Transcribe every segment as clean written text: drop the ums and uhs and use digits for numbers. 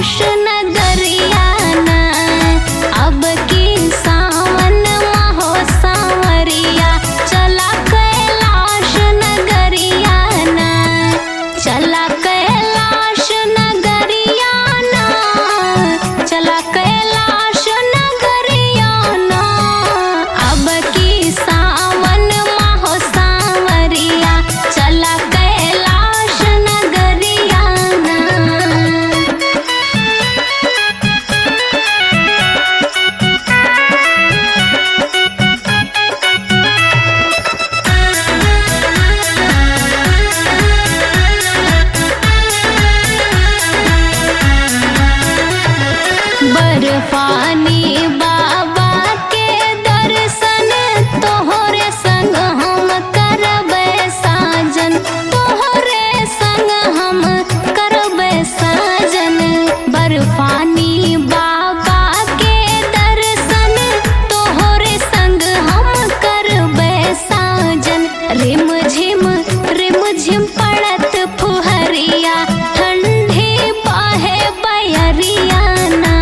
कैलाश नगरिया ना, अब की सावन माहो सांवरिया, चला कैलाश नगरिया ना, चला कैलाश नगरिया ना, चला कैलाश नगरिया ना, अब की सावन माहो सांवरिया, चला कैलाश नगरिया ना। बर्फानी बाबा के दर्शन तोहरे संग हम करबै साजन, तोहरे संग हम करबै साजन। बर्फानी बाबा के दर्शन तोहरे संग हम करबै साजन। रिम झिम पड़त फुहरिया, ठंडी बहे बयरिया ना,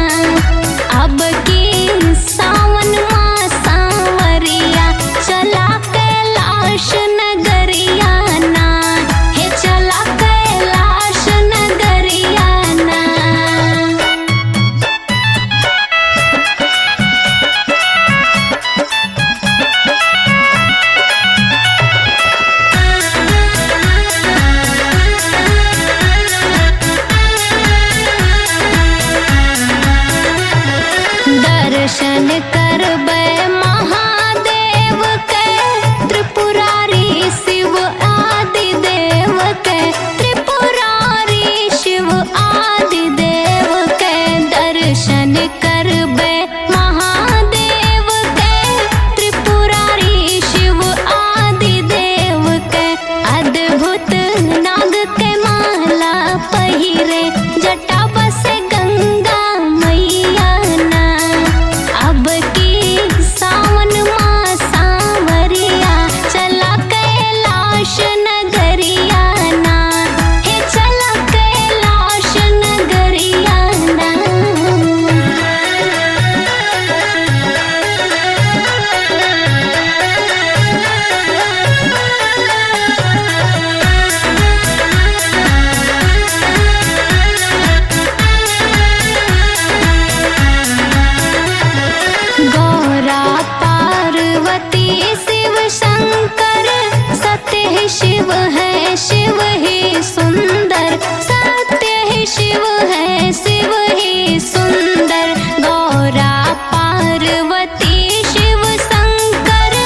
अब की सावन माँ सांवरिया, चला कैलाश नगरिया ना, हे चला कैलाश नगरिया ना। दर्शन करबै महादेव के, त्रिपुरारी शिव आदि देव के, त्रिपुरारी शिव आदि देव के। दर्शन करबै महादेव के, त्रिपुरारी शिव आदि देव के। अद्भुत नाग के माला पहिरे, जटा बसे गंगा मैया ना, अब की सावन माँ सांवरिया, चला कैलाश नगरिया ना, हे चला कैलाश नगरिया ना। गौरा पार्वती शिव शंकर, सत्य ही शिव है शिव ही सुंदर, सत्य ही शिव है शिव ही सुंदर। गौरा पार्वती शिव शंकर,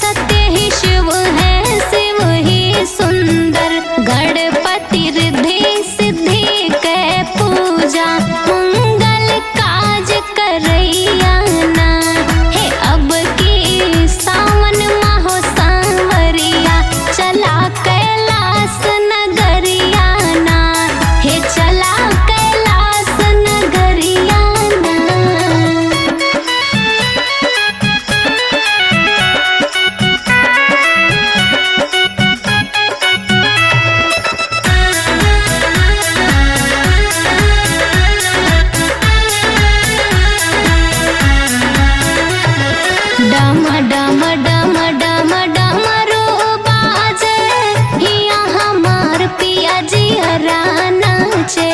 सत्य ही शिव है शिव ही सुंदर। गणपति रिद्धि सिद्धि के पूजा, मंगल काज करैया ना, हे अब की सावन माहो सांवरिया, चला कैलाश नगरिया ना, हे चला कैलाश नगरिया ना। डम डम डम डम डमरू बाजे, हिया हमार पिया जियरा नाचे,